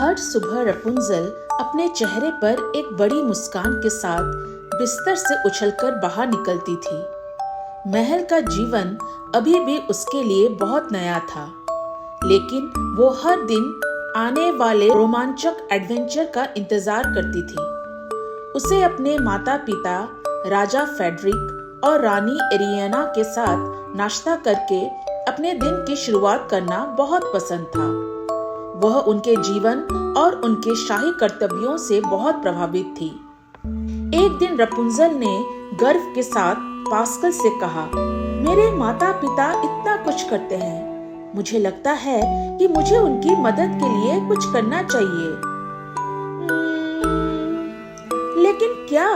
हर सुबह रपुंज़ल अपने चेहरे पर एक बड़ी मुस्कान के साथ बिस्तर से उछलकर बाहर निकलती थी। महल का जीवन अभी भी उसके लिए बहुत नया था, लेकिन वो हर दिन आने वाले रोमांचक एडवेंचर का इंतजार करती थी। उसे अपने माता पिता राजा फेडरिक और रानी एरियाना के साथ नाश्ता करके अपने दिन की शुरुआत करना बहुत पसंद था। वह उनके जीवन और उनके शाही कर्तव्यों से बहुत प्रभावित थी। एक दिन रपुंज़ल ने गर्व के साथ पास्कल से कहा, मेरे माता पिता इतना कुछ करते हैं, मुझे लगता है कि मुझे उनकी मदद के लिए कुछ करना चाहिए। लेकिन क्या?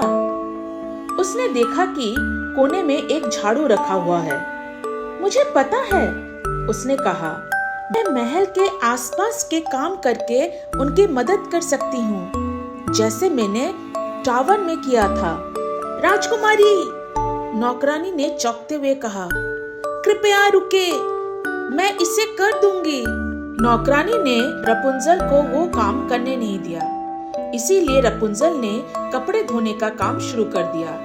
उसने देखा कि कोने में एक झाड़ू रखा हुआ है। मुझे पता है, उसने कहा, मैं महल के आसपास के काम करके उनकी मदद कर सकती हूँ, जैसे मैंने टावर में किया था। राजकुमारी, नौकरानी ने चौंकते हुए कहा, कृपया रुके, मैं इसे कर दूंगी। नौकरानी ने रपुंज़ल को वो काम करने नहीं दिया, इसीलिए रपुंज़ल ने कपड़े धोने का काम शुरू कर दिया।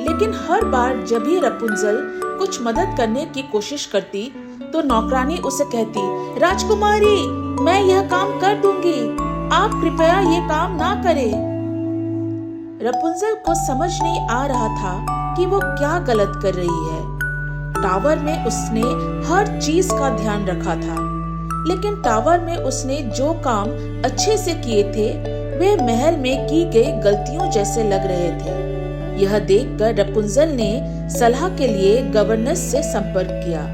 लेकिन हर बार जब भी रपुंज़ल कुछ मदद करने की कोशिश करती, तो नौकरानी उसे कहती, राजकुमारी, मैं यह काम कर दूंगी, आप कृपया ये काम ना करें। रपुंज़ल को समझ नहीं आ रहा था कि वो क्या गलत कर रही है। टावर में उसने हर चीज का ध्यान रखा था, लेकिन टावर में उसने जो काम अच्छे से किए थे, वे महल में की गई गलतियों जैसे लग रहे थे। यह देखकर रपुंज़ल ने सलाह के लिए गवर्नेस से संपर्क किया।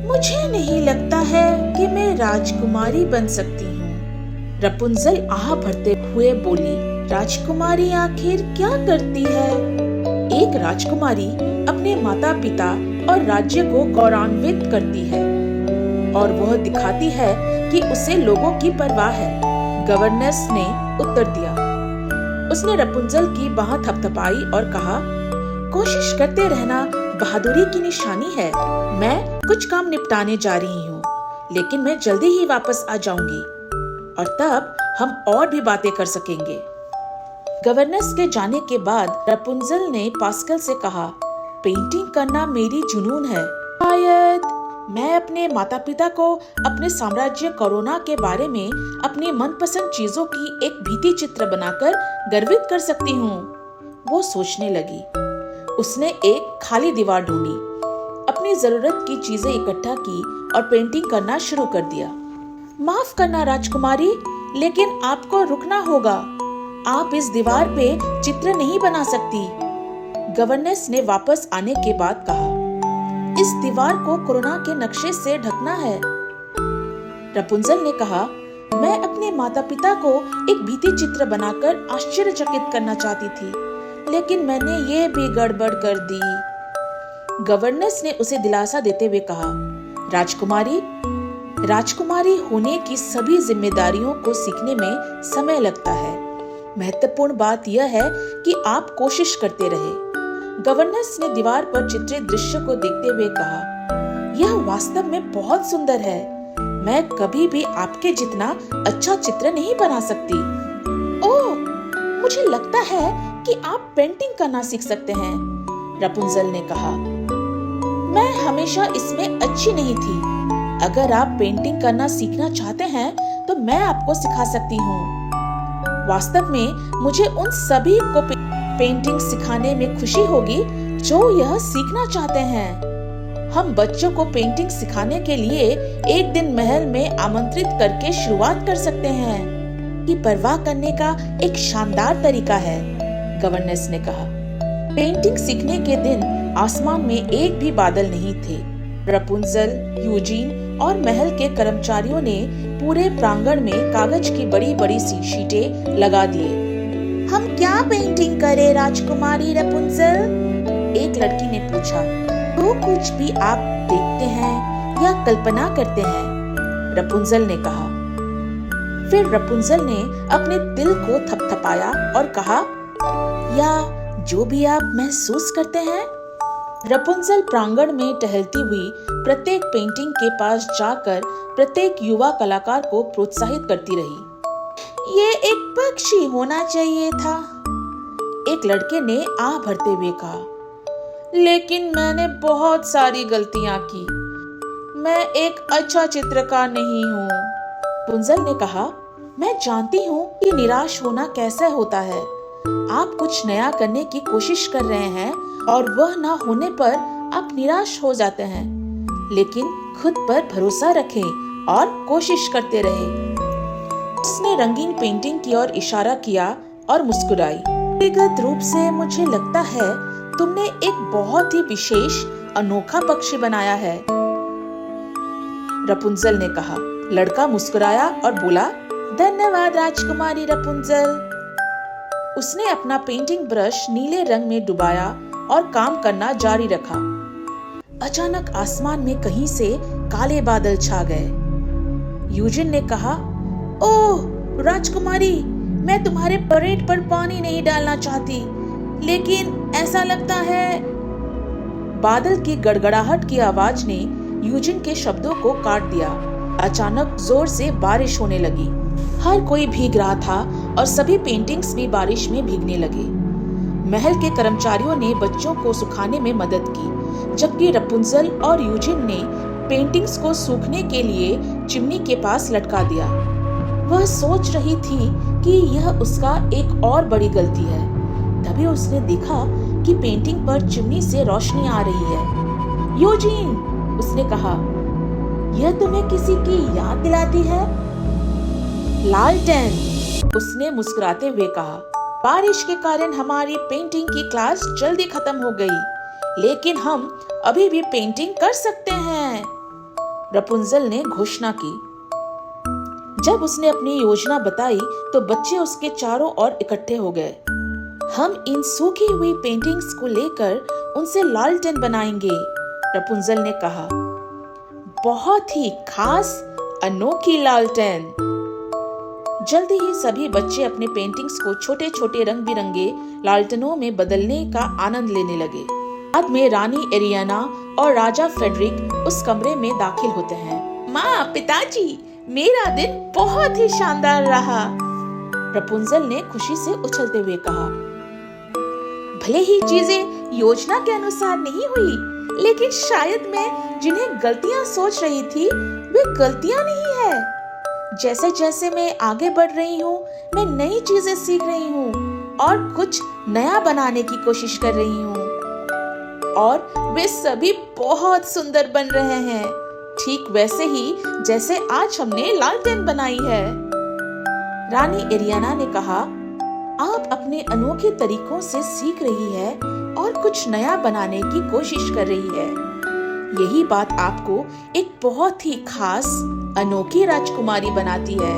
मुझे नहीं लगता है कि मैं राजकुमारी बन सकती हूँ, रपुंज़ल आह भरते हुए बोली। राजकुमारी आखिर क्या करती है? एक राजकुमारी अपने माता पिता और राज्य को गौरवान्वित करती है और वह दिखाती है कि उसे लोगों की परवाह है, गवर्नेस ने उत्तर दिया। उसने रपुंज़ल की बाह थपथपाई और कहा, कोशिश करते रहना बहादुरी की निशानी है। मैं कुछ काम निपटाने जा रही हूँ, लेकिन मैं जल्दी ही वापस आ जाऊंगी और तब हम और भी बातें कर सकेंगे। गवर्नेस के जाने के बाद रपुंज़ल ने पास्कल से कहा, पेंटिंग करना मेरी जुनून है। शायद मैं अपने माता पिता को अपने साम्राज्य कोरोना के बारे में अपनी मनपसंद चीजों की एक भित्ति चित्र बनाकर गर्वित कर सकती हूँ, वो सोचने लगी। उसने एक खाली दीवार ढूंढी, अपनी जरूरत की चीजें इकट्ठा की और पेंटिंग करना शुरू कर दिया। माफ करना राजकुमारी, लेकिन आपको रुकना होगा, आप इस दीवार पे चित्र नहीं बना सकती, गवर्नेस ने वापस आने के बाद कहा। इस दीवार को कोरोना के नक्शे से ढकना है। रपुंज़ल ने कहा, मैं अपने माता पिता को एक भित्ति चित्र बनाकर आश्चर्यचकित करना चाहती थी, लेकिन मैंने ये भी गड़बड़ कर दी। गवर्नेस ने उसे दिलासा देते हुए कहा, राजकुमारी होने की सभी जिम्मेदारियों को सीखने में समय लगता है। महत्वपूर्ण बात यह है कि आप कोशिश करते रहे। गवर्नेस ने दीवार पर चित्रित दृश्य को देखते हुए कहा, यह वास्तव में बहुत सुंदर है। मैं कभी भी आपके जितना अच्छा चित्र नहीं बना सकती। ओह, मुझे लगता है कि आप पेंटिंग करना सीख सकते हैं, रपुंज़ल ने कहा। मैं हमेशा इसमें अच्छी नहीं थी। अगर आप पेंटिंग करना सीखना चाहते हैं, तो मैं आपको सिखा सकती हूँ। वास्तव में मुझे उन सभी को पेंटिंग सिखाने में खुशी होगी जो यह सीखना चाहते हैं। हम बच्चों को पेंटिंग सिखाने के लिए एक दिन महल में आमंत्रित करके शुरुआत कर सकते हैं, कि परवाह करने का एक शानदार तरीका है, गवर्नेस ने कहा। पेंटिंग सीखने के दिन आसमान में एक भी बादल नहीं थे। रपुंज़ल, यूजीन और महल के कर्मचारियों ने पूरे प्रांगण में कागज की बड़ी बड़ी शीटें लगा दिए। हम क्या पेंटिंग करें राजकुमारी रपुंज़ल? एक लड़की ने पूछा। तो कुछ भी आप देखते हैं या कल्पना करते हैं, रपुंज़ल ने कहा। फिर रपुंज़ल ने अपने दिल को थपथपाया और कहा, या जो भी आप महसूस करते हैं। रपुंज़ल प्रांगण में टहलती हुई प्रत्येक पेंटिंग के पास जाकर प्रत्येक युवा कलाकार को प्रोत्साहित करती रही। ये एक पक्षी होना चाहिए था, एक लड़के ने आह भरते हुए कहा। लेकिन मैंने बहुत सारी गलतियां की, मैं एक अच्छा चित्रकार नहीं हूँ। रपुंजल ने कहा, मैं जानती हूँ कि निराश होना कैसा होता है। आप कुछ नया करने की कोशिश कर रहे हैं और वह ना होने पर आप निराश हो जाते हैं, लेकिन खुद पर भरोसा रखें और कोशिश करते रहें। उसने रंगीन पेंटिंग की ओर इशारा किया और मुस्कुराई। व्यक्तिगत रूप से मुझे लगता है तुमने एक बहुत ही विशेष अनोखा पक्षी बनाया है, रपुंजल ने कहा। लड़का मुस्कुराया और बोला, धन्यवाद राजकुमारी रपुंजल। उसने अपना पेंटिंग ब्रश नीले रंग में डुबाया और काम करना जारी रखा। अचानक आसमान में कहीं से काले बादल छा गए। यूजिन ने कहा, ओह राजकुमारी, मैं तुम्हारे परेड पर पानी नहीं डालना चाहती, लेकिन ऐसा लगता है। बादल की गड़गड़ाहट की आवाज ने यूजिन के शब्दों को काट दिया। अचानक जोर से बारिश होने लगी। हर कोई भीग रहा था और सभी पेंटिंग्स भी बारिश में भीगने लगे। महल के कर्मचारियों ने बच्चों को सुखाने में मदद की, जबकि रपुंजल और यूजिन ने पेंटिंग्स को सूखने के लिए चिमनी के पास लटका दिया। वह सोच रही थी कि यह उसका एक और बड़ी गलती है। तभी उसने देखा कि पेंटिंग पर चिमनी से रोशनी आ रही है। यूजिन, उसने कहा, यह तुम्हें किसी की याद दिलाती है? लालटेन, उसने मुस्कुराते हुए कहा। बारिश के कारण हमारी पेंटिंग की क्लास जल्दी खत्म हो गई, लेकिन हम अभी भी पेंटिंग कर सकते हैं, रपुंजल ने घोषणा की। जब उसने अपनी योजना बताई तो बच्चे उसके चारों ओर इकट्ठे हो गए। हम इन सूखी हुई पेंटिंग्स को लेकर उनसे लालटेन बनाएंगे, रपुंजल ने कहा। बहुत ही खास अनोखी लालटेन। जल्दी ही सभी बच्चे अपने पेंटिंग्स को छोटे छोटे रंग बिरंगे लालटेनों में बदलने का आनंद लेने लगे। बाद में रानी एरियाना और राजा फेडरिक उस कमरे में दाखिल होते हैं। माँ, पिताजी, मेरा दिन बहुत ही शानदार रहा, रपुंजल ने खुशी से उछलते हुए कहा। भले ही चीजें योजना के अनुसार नहीं हुई, लेकिन शायद मैं जिन्हें गलतियां सोच रही थी वे गलतियां नहीं है। जैसे जैसे मैं आगे बढ़ रही हूँ, मैं नई चीजें सीख रही हूँ और कुछ नया बनाने की कोशिश कर रही हूँ, और वे सभी बहुत सुंदर बन रहे हैं, ठीक वैसे ही जैसे आज हमने लालटेन बनाई है। रानी एरियाना ने कहा, आप अपने अनोखे तरीकों से सीख रही है और कुछ नया बनाने की कोशिश कर रही है। यही बात आपको एक बहुत ही खास अनोखी राजकुमारी बनाती है।